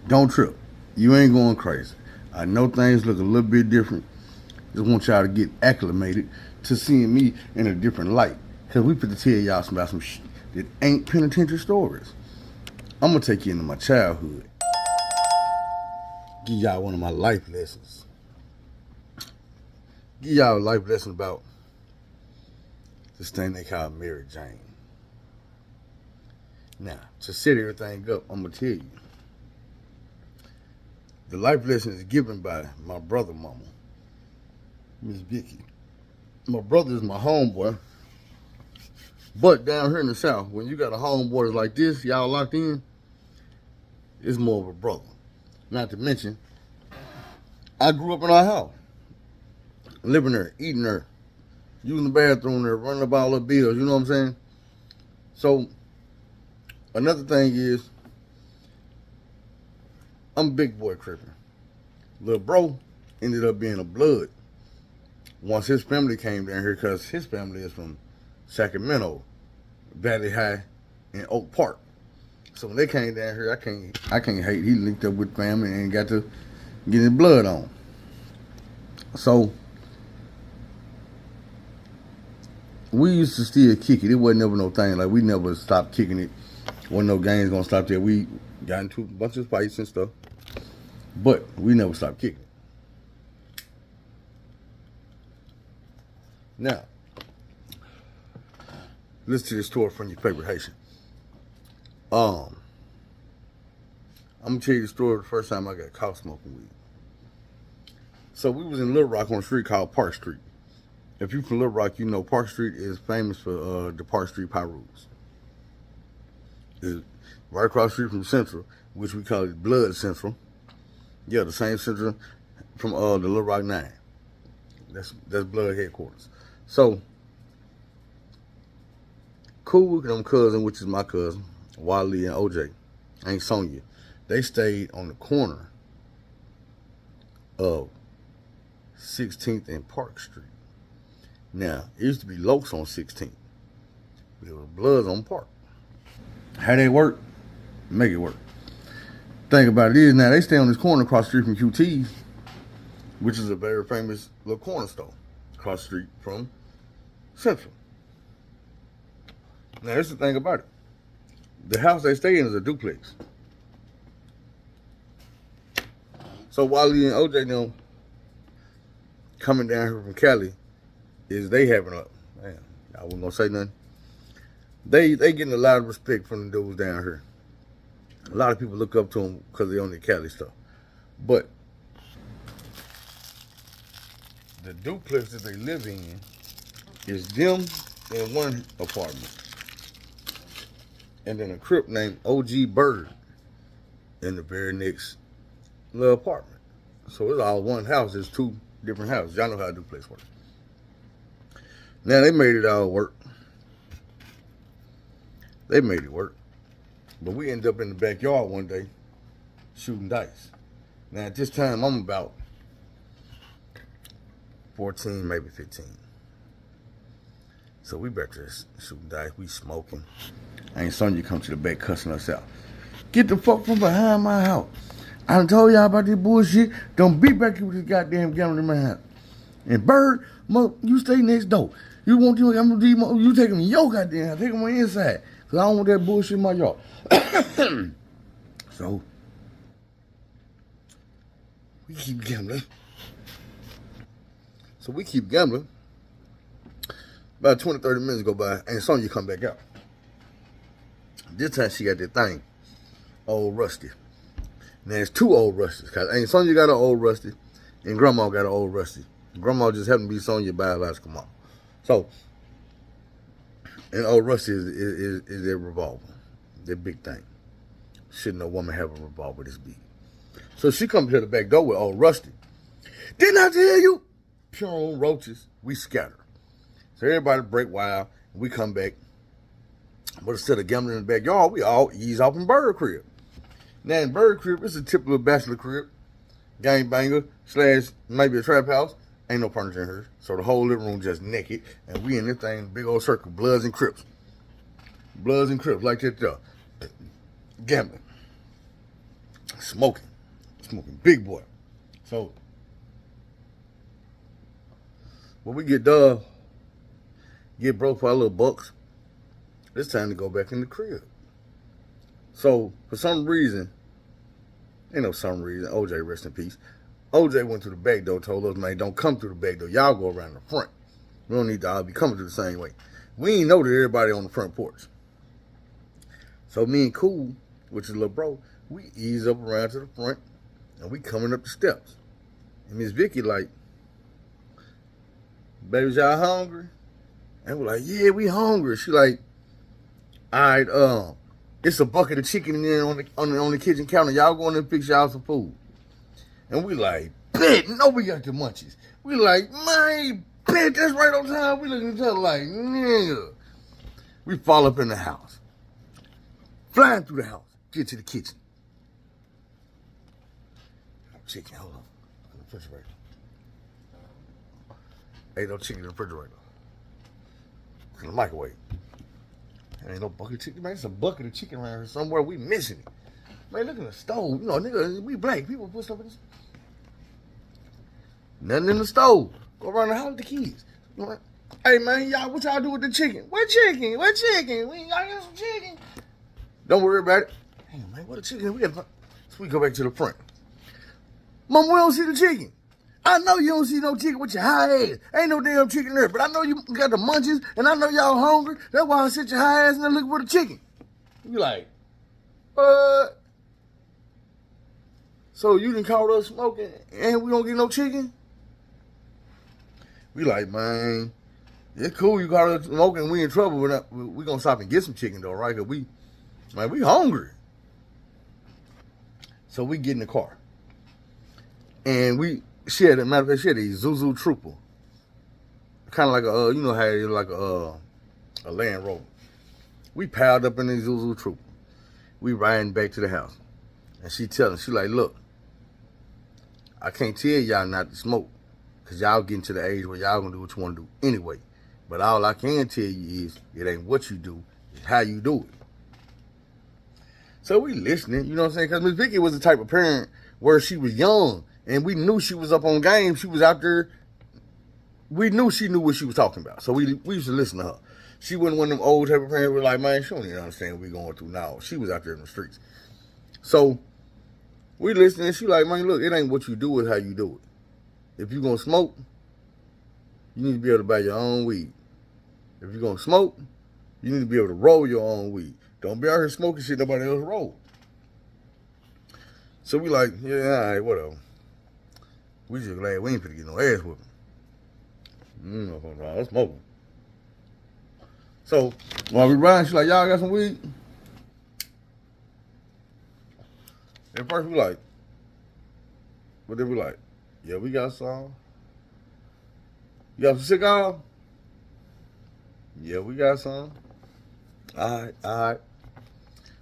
Don't trip. You ain't going crazy. I know things look a little bit different. Just want y'all to get acclimated to seeing me in a different light. Cause we put to tell y'all about some shit that ain't penitentiary stories. I'm gonna take you into my childhood. Give y'all one of my life lessons. Give y'all a life lesson about this thing they call Mary Jane. Now, to set everything up, I'm gonna tell you. The life lesson is given by my brother mama, Miss Vicky. My brother is my homeboy. But down here in the South, when you got a homeboy like this, y'all locked in, it's more of a brother. Not to mention, I grew up in our house, living there, eating there, using the bathroom there, running up all the bills, you know what I'm saying? So, another thing is, I'm a big boy crippin'. Little bro ended up being a blood once his family came down here, because his family is from Sacramento, Valley High, and Oak Park. So when they came down here, I can't hate. He linked up with family and got to get his blood on. So we used to still kick it. It wasn't never no thing. Like, we never stopped kicking it. Wasn't no games gonna stop there. We got into a bunch of fights and stuff, but we never stopped kicking it. Now, listen to this story from your favorite Haitian. I'm gonna tell you the story of the first time I got caught smoking weed. So we was in Little Rock on a street called Park Street. If you from Little Rock, you know Park Street is famous for the Park Street Pyrus. It's right across the street from Central, which we call it Blood Central. Yeah, the same Central from the Little Rock 9. That's Blood headquarters. So, cool with them cousin, which is my cousin, Wally and OJ, Ain't Sonya. They stayed on the corner of 16th and Park Street. Now, it used to be Lokes on 16th, but it was Bloods on Park. How they work? Make it work. Thing about it is, now they stay on this corner across the street from QT's, which is a very famous little corner store across the street from Central. Now, here's the thing about it. The house they stay in is a duplex. So Wally and OJ them coming down here from Cali, is they having a, man, I wasn't gonna say nothing. They getting a lot of respect from the dudes down here. A lot of people look up to them because they own the Cali stuff. But the duplex that they live in is them in one apartment, and then a Crip named OG Bird in the very next little apartment. So it's all one house. It's two different houses. Y'all know how a duplex works. Now, they made it all work. They made it work. But we ended up in the backyard one day shooting dice. Now, at this time, I'm about 14, maybe 15. So we back there shooting dice. We smoking. Ain't Sonya come to the back cussing us out. Get the fuck from behind my house. I done told y'all about this bullshit. Don't be back here with this goddamn gambling in my house. And Bird, you stay next door. You want you take him in your goddamn house. Take him on the inside. Because I don't want that bullshit in my yard. So, we keep gambling. About 20, 30 minutes go by, and Sonya come back out. This time she got that thing, Old Rusty. Now it's two Old Rusties, because Aunt Sonya got an Old Rusty, and Grandma got an Old Rusty. Grandma just happened to be Sonya biological mom. So, and Old Rusty is their revolver, their big thing. Shouldn't a woman have a revolver this big? So she comes to the back door with Old Rusty. Didn't I tell you? Pure roaches, we scatter. So everybody break wild, and we come back. But instead of gambling in the backyard, we all ease off in Bird crib. Now in Bird crib, it's a typical bachelor crib, gangbanger / maybe a trap house. Ain't no furniture in here, so the whole living room just naked, and we in this thing, big old circle, Bloods and Crips, like that, gambling. smoking big boy. So when we get done, get broke for our little bucks, it's time to go back in the crib. So for some reason, ain't no some reason, OJ rest in peace, OJ went through the back door, told us, man, don't come through the back door. Y'all go around the front. We don't need to all be coming through the same way. We ain't know that everybody on the front porch. So me and Cool, which is little bro, we ease up around to the front and we coming up the steps. And Miss Vicky like, baby, y'all hungry? And we're like, yeah, we hungry. She like, all right, it's a bucket of chicken in there on the kitchen counter. Y'all go in there and fix y'all some food. And we like, bet, no, we got the munchies. We like, man, bet, that's right on time. We looking at each other like, nigga. We fall up in the house. Flying through the house. Get to the kitchen. Chicken, hold on. In the refrigerator. Ain't no chicken in the refrigerator. In the microwave. There ain't no bucket of chicken. Man, it's a bucket of chicken around here somewhere. We missing it. Man, look at the stove. You know, nigga, we black. People put stuff in this. Nothing in the stove. Go around the house with the kids. You know, hey, man, y'all, what y'all do with the chicken? What chicken? What chicken? We y'all got some chicken. Don't worry about it. Hey, man, what a chicken? We got. So we go back to the front. Mom, we don't see the chicken. I know you don't see no chicken with your high ass. Ain't no damn chicken there, but I know you got the munchies, and I know y'all hungry. That's why I sit your high ass and look for the chicken. You like, what? So you done caught us smoking, and we don't get no chicken? We like, man, it's cool you caught us smoking, we in trouble, but we gonna stop and get some chicken though, right? Cause we hungry. So we get in the car. And she had a Zuzu Trooper. Kind of like a, you know how it's like a Land Rover. We piled up in the Zuzu Trooper. We riding back to the house. And she like, look, I can't tell y'all not to smoke. Because y'all getting to the age where y'all gonna do what you want to do anyway. But all I can tell you is, it ain't what you do, it's how you do it. So we listening, you know what I'm saying? Because Miss Vicky was the type of parent where she was young. And we knew she was up on game. She was out there. We knew she knew what she was talking about. So we used to listen to her. She wasn't one of them old type of parents who were like, man, she don't even understand what we going through now. She was out there in the streets. So we listening. And she like, man, look, it ain't what you do, it's how you do it. If you going to smoke, you need to be able to buy your own weed. If you're going to smoke, you need to be able to roll your own weed. Don't be out here smoking shit nobody else roll. So we like, yeah, all right, whatever. We just glad we ain't finna get no ass whooping. I'm smoking. So while we riding, she like, y'all got some weed? At first we like, but then we like, yeah, we got some. You got some cigar? Yeah, we got some. All right.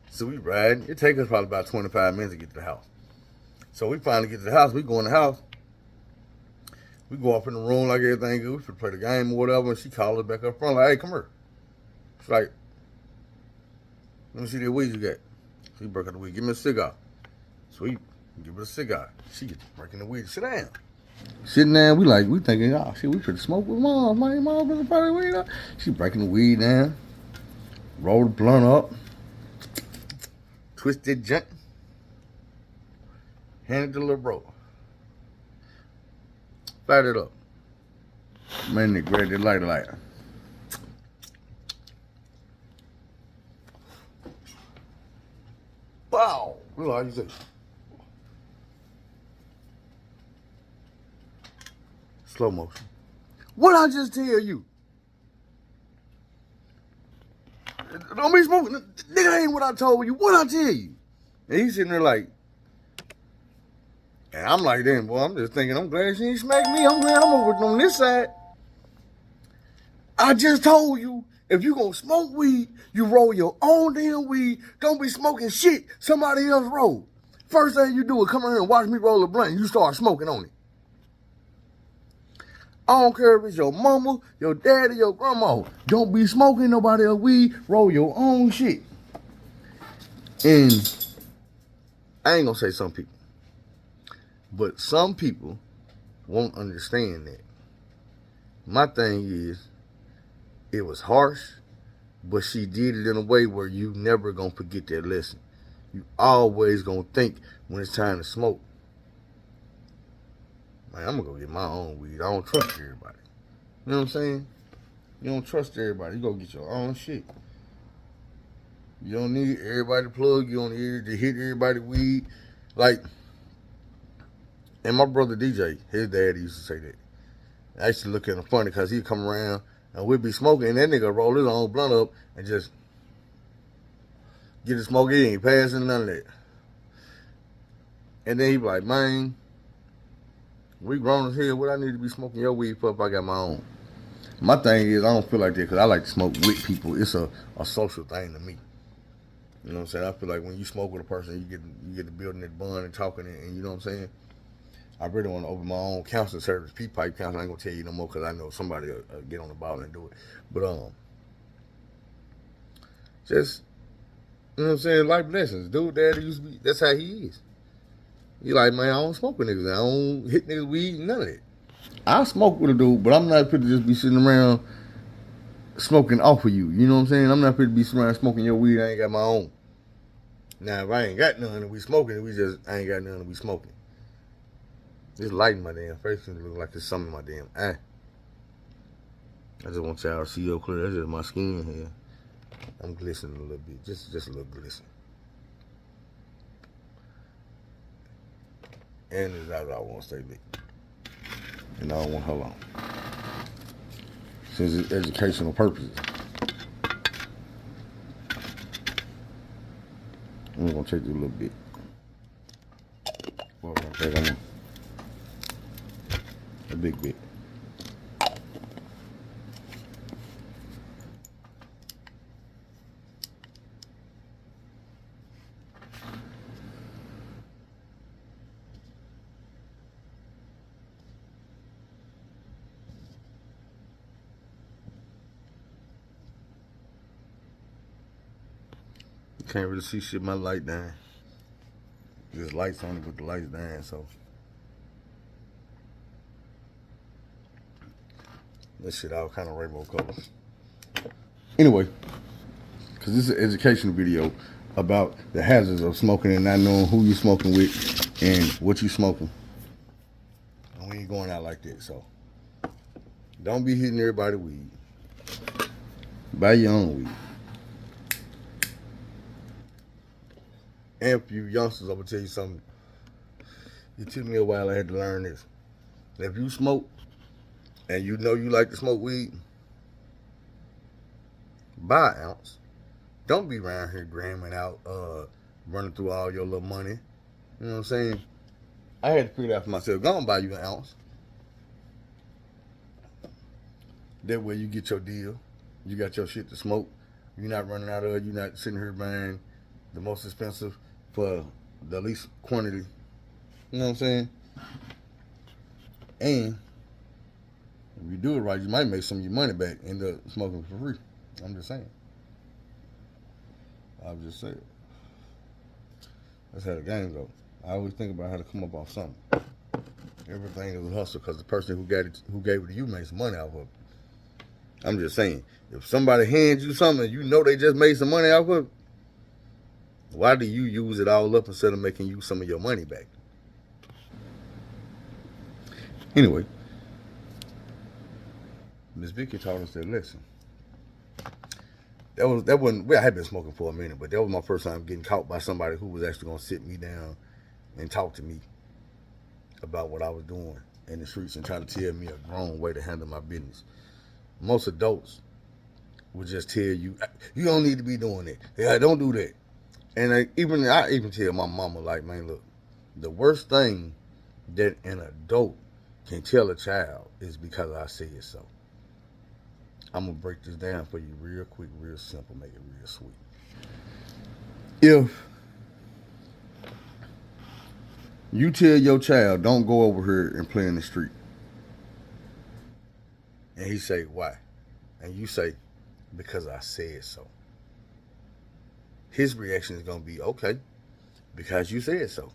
So we riding. It take us probably about 25 minutes to get to the house. So we finally get to the house. We go in the house. We go up in the room like everything good. We finna play the game or whatever. And she called us back up front like, hey, come here. She's like, let me see the weed you got. She broke out the weed. Give me a cigar. So we give her a cigar. She gets breaking the weed. Sit down. Sitting down, we thinking, oh shit, we could smoke with mom. My mom was probably weed up. She breaking the weed down. Roll the blunt up. Twist that junk. Hand it to little bro. Light it up. Man, they grabbed the lighter. Wow. Look how you say. Slow motion. What I just tell you? Don't be smoking. Nigga, ain't what I told you. What I tell you? And he's sitting there like, and I'm like, damn, boy, I'm just thinking, I'm glad she ain't smacked me. I'm glad I'm over on this side. I just told you, if you gonna smoke weed, you roll your own damn weed. Don't be smoking shit somebody else rolled. First thing you do is come in here and watch me roll a blunt and you start smoking on it. I don't care if it's your mama, your daddy, your grandma. Don't be smoking nobody else's weed. Roll your own shit. And I ain't gonna say some people, but some people won't understand that. My thing is, it was harsh, but she did it in a way where you never gonna forget that lesson. You always gonna think when it's time to smoke, man, I'm gonna go get my own weed. I don't trust everybody. You know what I'm saying? You don't trust everybody. You go get your own shit. You don't need everybody to plug. You don't need to hit everybody weed. Like, and my brother DJ, his daddy used to say that. I used to look at him funny because he'd come around and we'd be smoking, and that nigga roll his own blunt up and just get the smoke in. He ain't passing none of that. And then he'd be like, man, we grown as hell. What I need to be smoking your weed for if I got my own? My thing is, I don't feel like that because I like to smoke with people. It's a social thing to me. You know what I'm saying? I feel like when you smoke with a person, you get to building that bond and talking, and you know what I'm saying? I really want to open my own counseling service, P-pipe counseling. I ain't going to tell you no more because I know somebody will get on the ball and do it. But, just, you know what I'm saying? Life lessons. Dude, daddy used to be, that's how he is. He like, man, I don't smoke with niggas. I don't hit niggas weed, none of that. I smoke with a dude, but I'm not fit to just be sitting around smoking off of you. You know what I'm saying? I'm not fit to be sitting around smoking your weed. I ain't got my own. Now, if I ain't got none and we smoking, I ain't got none and we smoking. This light in my damn face look like there's something in my damn eye. I just want y'all to see your clear. That's just my skin here. I'm glistening a little bit, just a little glisten. And that's all I want to stay big. And I don't want her long. Since it's educational purposes. I'm gonna take this a little bit. Well, okay, a big bit. You can't really see shit. My light down. There's lights on it, but the lights down, so. This shit all kind of rainbow colors. Anyway, because this is an educational video about the hazards of smoking and not knowing who you're smoking with and what you're smoking. And we ain't going out like that, so. Don't be hitting everybody weed. Buy your own weed. And for you youngsters, I'm going to tell you something. It took me a while, I had to learn this. If you smoke, and you know you like to smoke weed, buy an ounce. Don't be around here gramming out, running through all your little money. You know what I'm saying? I had to figure it out for myself. Go and buy you an ounce. That way you get your deal. You got your shit to smoke. You're not running out of it. You're not sitting here buying the most expensive for the least quantity. You know what I'm saying? And if you do it right, you might make some of your money back, end up smoking for free. I'm just saying. I'm just saying. That's how the game goes. I always think about how to come up off something. Everything is a hustle because the person who gave it to you made some money off of it. I'm just saying. If somebody hands you something and you know they just made some money off of it, why do you use it all up instead of making you some of your money back? Anyway, Miss Vicky taught us that lesson. That wasn't. Well, I had been smoking for a minute, but that was my first time getting caught by somebody who was actually gonna sit me down and talk to me about what I was doing in the streets and try to tell me a grown way to handle my business. Most adults would just tell you, you don't need to be doing that. Yeah, don't do that. And I even tell my mama, like, man, look, the worst thing that an adult can tell a child is because I said so. I'm going to break this down for you real quick, real simple, make it real sweet. If you tell your child, don't go over here and play in the street, and he say, why? And you say, because I said so. His reaction is going to be, okay, because you said so.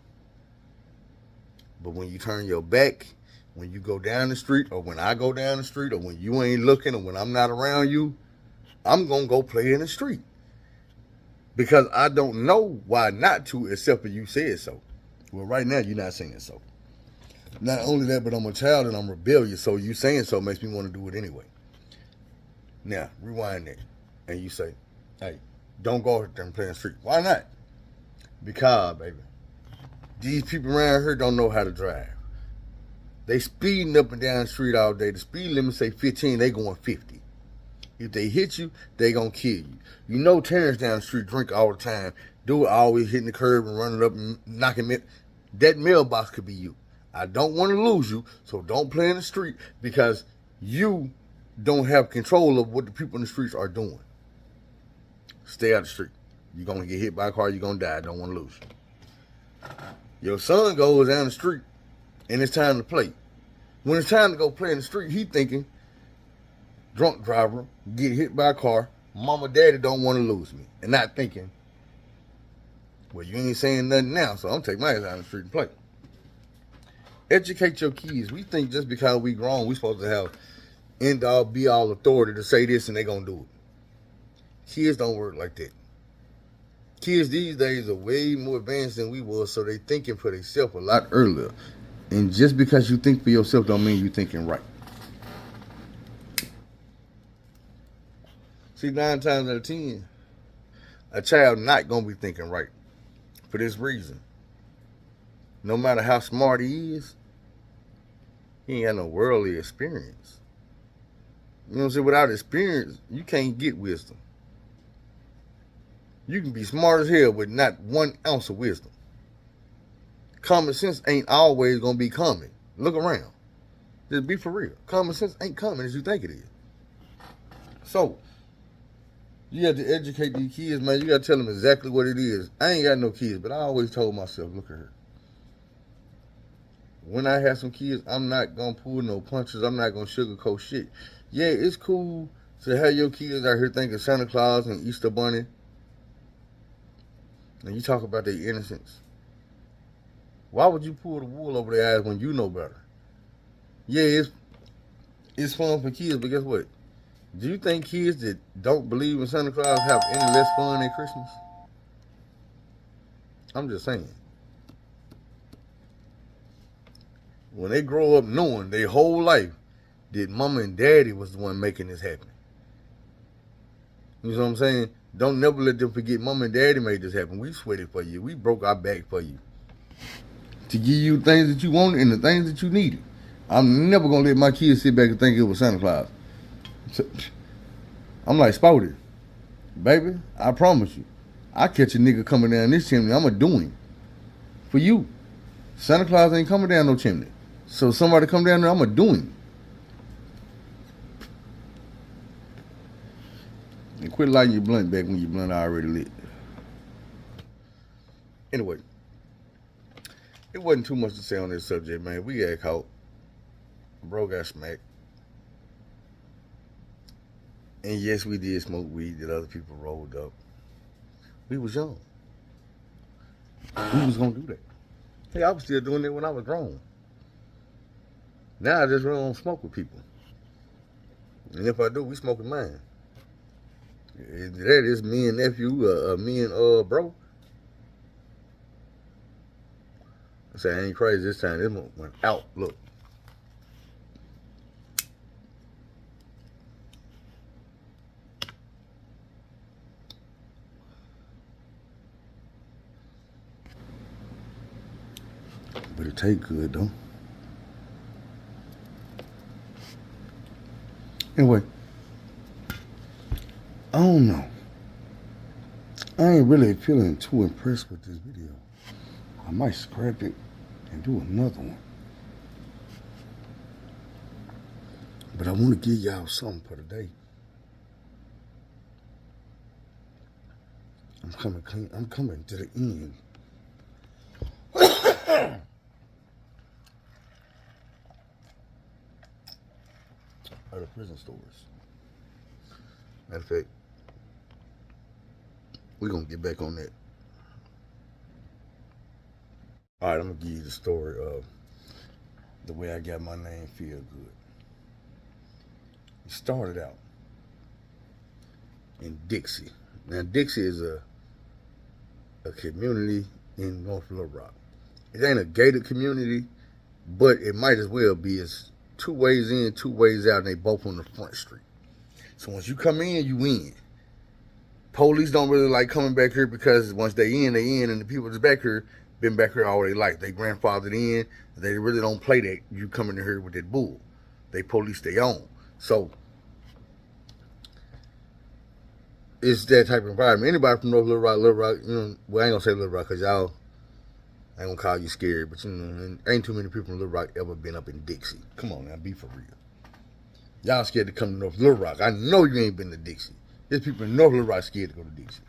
But when you turn your back, when you go down the street, or when I go down the street, or when you ain't looking, or when I'm not around you, I'm going to go play in the street. Because I don't know why not to, except for you said so. Well, right now, you're not saying so. Not only that, but I'm a child and I'm rebellious, so you saying so makes me want to do it anyway. Now, rewind that. And you say, hey, don't go out there and play in the street. Why not? Because, baby, these people around here don't know how to drive. They speeding up and down the street all day. The speed limit say 15, they going 50. If they hit you, they gonna kill you. You know Terrence down the street drink all the time. Do it always hitting the curb and running up and knocking it. That mailbox could be you. I don't want to lose you, so don't play in the street because you don't have control of what the people in the streets are doing. Stay out of the street. You're gonna get hit by a car, you're gonna die. I don't want to lose you. Your son goes down the street and it's time to play. When it's time to go play in the street, he thinking, drunk driver, get hit by a car, mama, daddy don't want to lose me. And not thinking, well, you ain't saying nothing now, so I'm taking my ass out on the street and play. Educate your kids. We think just because we grown, we supposed to have end-all, be-all authority to say this and they gonna do it. Kids don't work like that. Kids these days are way more advanced than we were, so they thinking for themselves a lot earlier. And just because you think for yourself don't mean you thinking right. See, 9 times out of 10, a child not going to be thinking right for this reason. No matter how smart he is, he ain't got no worldly experience. You know what I'm saying? Without experience, you can't get wisdom. You can be smart as hell with not 1 ounce of wisdom. Common sense ain't always going to be common. Look around. Just be for real. Common sense ain't common as you think it is. So, you have to educate these kids, man. You got to tell them exactly what it is. I ain't got no kids, but I always told myself, look at her. When I have some kids, I'm not going to pull no punches. I'm not going to sugarcoat shit. Yeah, it's cool to have your kids out here thinking Santa Claus and Easter Bunny. And you talk about their innocence. Why would you pull the wool over their eyes when you know better? Yeah, it's fun for kids, but guess what? Do you think kids that don't believe in Santa Claus have any less fun at Christmas? I'm just saying. When they grow up knowing their whole life that mama and daddy was the one making this happen. You know what I'm saying? Don't never let them forget mama and daddy made this happen. We sweated for you. We broke our back for you. To give you things that you wanted and the things that you needed. I'm never going to let my kids sit back and think it was Santa Claus. I'm like, Spouty, baby, I promise you, I catch a nigga coming down this chimney, I'm going to do him. For you. Santa Claus ain't coming down no chimney. So somebody come down there, I'm going to do him. And quit lighting your blunt back when your blunt already lit. Anyway, it wasn't too much to say on this subject, man. We got caught. Bro got smacked. And yes, we did smoke weed that other people rolled up. We was young. We was going to do that. Hey, I was still doing it when I was grown. Now I just really don't smoke with people. And if I do, we smoking mine. That is me and nephew, me and bro. I say I ain't crazy this time. This one went out. Look. But it tastes good though. Anyway, I don't know. I ain't really feeling too impressed with this video. I might scrap it and do another one. But I want to give y'all something for today. I'm coming clean. I'm coming to the end. Of the prison stores. Matter of fact, we're going to get back on that. All right, I'm gonna give you the story of the way I got my name Feel Good. It started out in Dixie. Now Dixie is a community in North Little Rock. It ain't a gated community, but it might as well be. It's 2 ways in, 2 ways out, and they both on the front street. So once you come in, you in. Police don't really like coming back here because once they in, and the people that's back here been back here all their life. They grandfathered in. They really don't play that. You come in here with that bull. They police their own. So it's that type of environment. Anybody from North Little Rock, well, I ain't gonna say Little Rock because y'all, I ain't gonna call you scary, but ain't too many people from Little Rock ever been up in Dixie. Come on now, be for real. Y'all scared to come to North Little Rock. I know you ain't been to Dixie. There's people in North Little Rock scared to go to Dixie.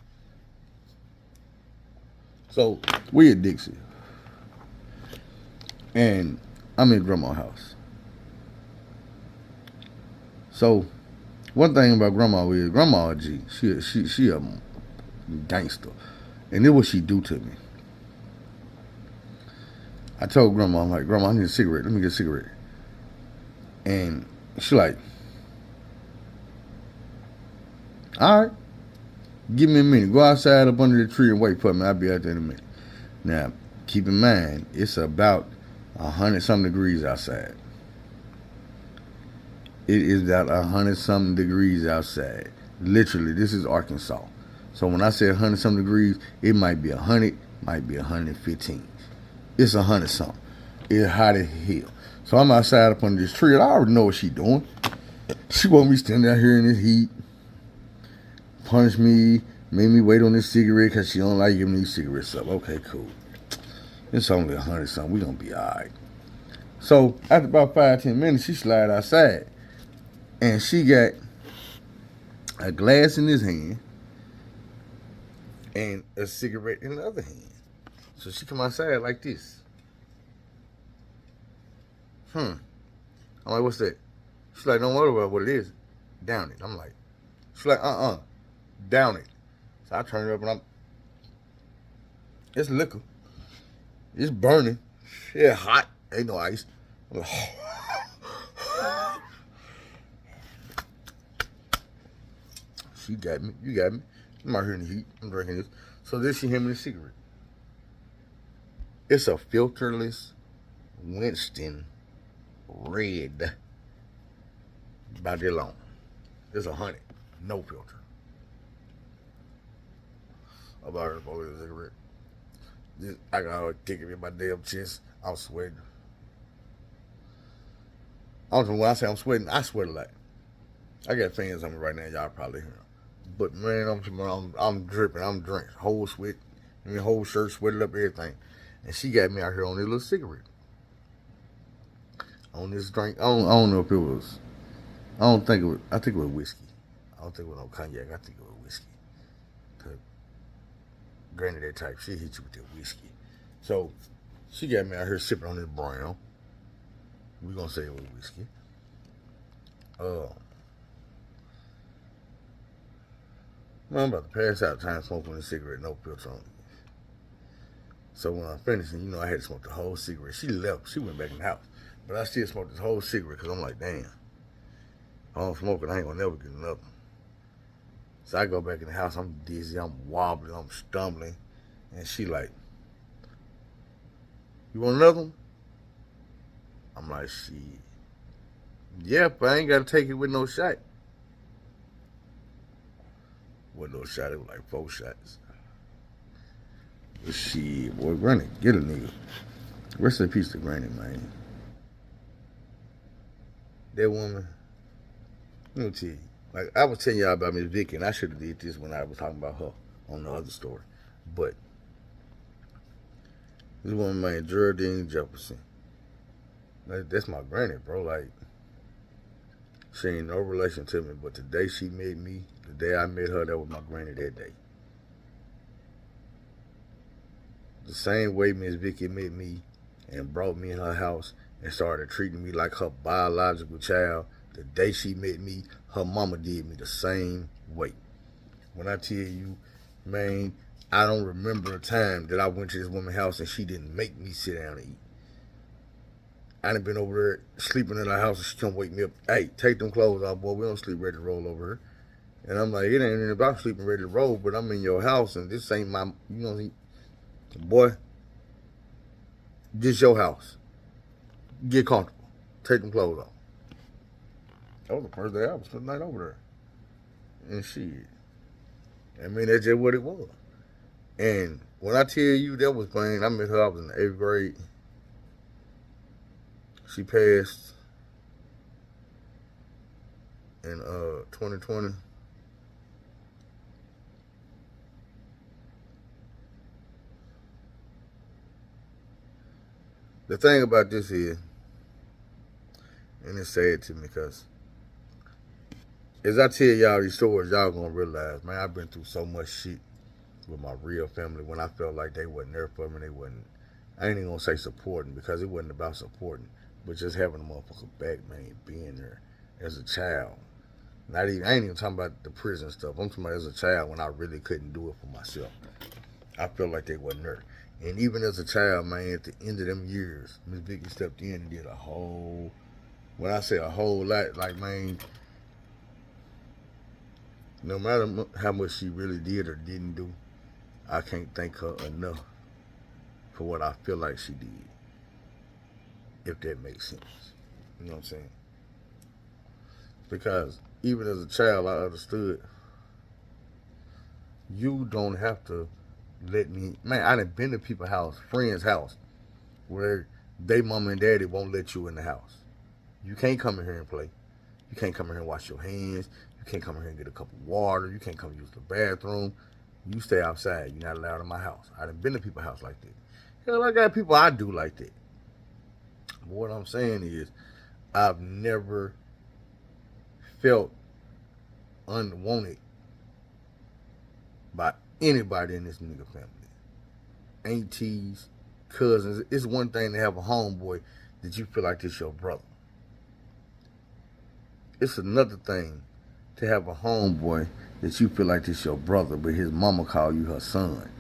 So we at Dixie, and I'm in Grandma's house. So one thing about Grandma is Grandma a G. She a gangster, and this what she do to me. I told Grandma, I'm like, Grandma, I need a cigarette. Let me get a cigarette. And she like, all right, give me a minute. Go outside up under the tree and wait for me. I'll be out there in a minute. Now, keep in mind, it's about 100-something degrees outside. It is about 100-something degrees outside. Literally, this is Arkansas. So when I say 100-something degrees, it might be 100, might be 115. It's 100-something. It's hot as hell. So I'm outside up under this tree, and I already know what she's doing. She want me standing out here in this heat, punish me, make me wait on this cigarette because she don't like giving these cigarettes up. Okay, cool. It's only 100-something. We gonna be all right. So after about 5-10 minutes, she slide outside, and she got a glass in his hand and a cigarette in the other hand. So she come outside like this. I'm like, what's that? She's like, don't worry about what it is. Down it. I'm like, she's like, down it. So I turn it up and it's liquor. It's burning. It's hot. Ain't no ice. I'm like, she got me. You got me. I'm out here in the heat. I'm drinking this. So then she hand me the cigarette. It's a filterless Winston red. About that long. It's 100. No filter. I'm out here for a cigarette. I got a kick in my damn chest. I'm sweating. I don't know when I say I'm sweating, I sweat a lot. I got fans on me right now, y'all probably hear them. But man, I'm dripping, I'm drinking. Whole sweat, whole shirt sweated up, everything. And she got me out here on this little cigarette. On this drink. I don't know if it was, I think it was whiskey. I don't think it was no cognac, I think it was whiskey. Granted, that type shit hit you with that whiskey. So she got me out here sipping on this brown. We gonna say it was whiskey. Man, I'm about to pass out trying to smoke on a cigarette, no filter on it. So when I finished, I had to smoke the whole cigarette. She left. She went back in the house. But I still smoked this whole cigarette because I'm like, damn. I don't smoke it. I ain't gonna never get another. So I go back in the house. I'm dizzy. I'm wobbling. I'm stumbling. And she like, you want another one? I'm like, shit. Yep, I ain't got to take it with no shot. With no shot, it was like 4 shots. But shit, boy, Granny, get a nigga. Rest in peace to Granny, man. That woman, let me tell you. Like, I was telling y'all about Miss Vicky, and I should have did this when I was talking about her on the other story. But this woman named Geraldine Jefferson. That's my granny, bro. Like, she ain't no relation to me, but the day she met me, the day I met her, that was my granny that day. The same way Miss Vicky met me and brought me in her house and started treating me like her biological child, the day she met me, her mama did me the same way. When I tell you, man, I don't remember a time that I went to this woman's house and she didn't make me sit down and eat. I done been over there sleeping in her house and she come wake me up. Hey, take them clothes off, boy. We don't sleep ready to roll over here. And I'm like, it ain't even about sleeping ready to roll, but I'm in your house and this ain't my, boy, this your house. Get comfortable. Take them clothes off. That was the first day I was spending the night over there. And shit. I mean, that's just what it was. And when I tell you that was plain, I met her, I was in the 8th grade. She passed in 2020. The thing about this is, and it's sad to me because as I tell y'all these stories, y'all gonna realize, man, I've been through so much shit with my real family when I felt like they wasn't there for me. They wasn't, I ain't even gonna say supporting because it wasn't about supporting, but just having a motherfucker back, man, being there as a child. Not even, I ain't even talking about the prison stuff. I'm talking about as a child when I really couldn't do it for myself. I felt like they wasn't there. And even as a child, man, at the end of them years, Miss Vicky stepped in and did a whole, when I say a whole lot, like, man, no matter how much she really did or didn't do, I can't thank her enough for what I feel like she did, if that makes sense. You know what I'm saying? Because even as a child, I understood you don't have to let me, man, I done been to people's house, friends' house, where they mama and daddy won't let you in the house. You can't come in here and play. You can't come in here and wash your hands. You can't come in here and get a cup of water. You can't come use the bathroom. You stay outside. You're not allowed in my house. I done been to people's house like that. Hell, I got people I do like that. But what I'm saying is, I've never felt unwanted by anybody in this nigga family. Aunties, cousins. It's one thing to have a homeboy that you feel like this your brother. It's another thing to have a homeboy that you feel like this your brother, but his mama call you her son.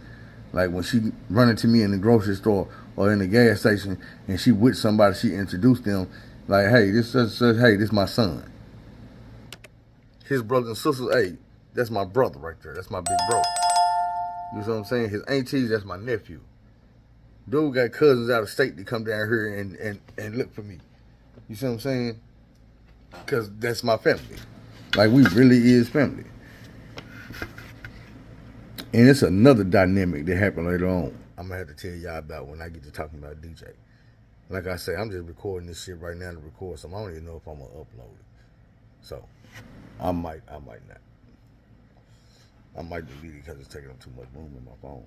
Like when she run into me in the grocery store or in the gas station and she with somebody, she introduced them like, hey, this my son. His brothers and sisters, hey, that's my brother right there. That's my big bro. You know what I'm saying? His aunties, that's my nephew. Dude got cousins out of state that come down here and look for me. You see what I'm saying? Because that's my family. Like, we really is family. And it's another dynamic that happened later on. I'm going to have to tell y'all about when I get to talking about DJ. Like I say, I'm just recording this shit right now to record something. I don't even know if I'm going to upload it. So, I might not. I might delete it because it's taking up too much room in my phone.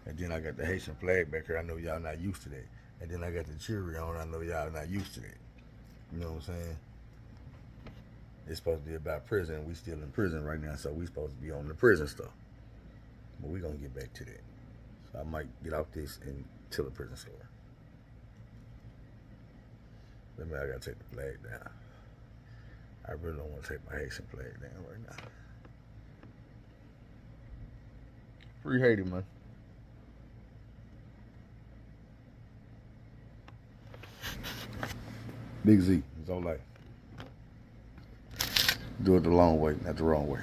And then I got the Haitian flag back here. I know y'all not used to that. And then I got the cherry on. I know y'all not used to that. You know what I'm saying? It's supposed to be about prison. We still in prison right now, so we supposed to be on the prison stuff. But we gonna get back to that. So I might get off this and tell the prison story. I gotta take the flag down. I really don't want to take my Haitian flag down right now. Free Haiti, man. Big Z, it's all life. Do it the long way, not the wrong way.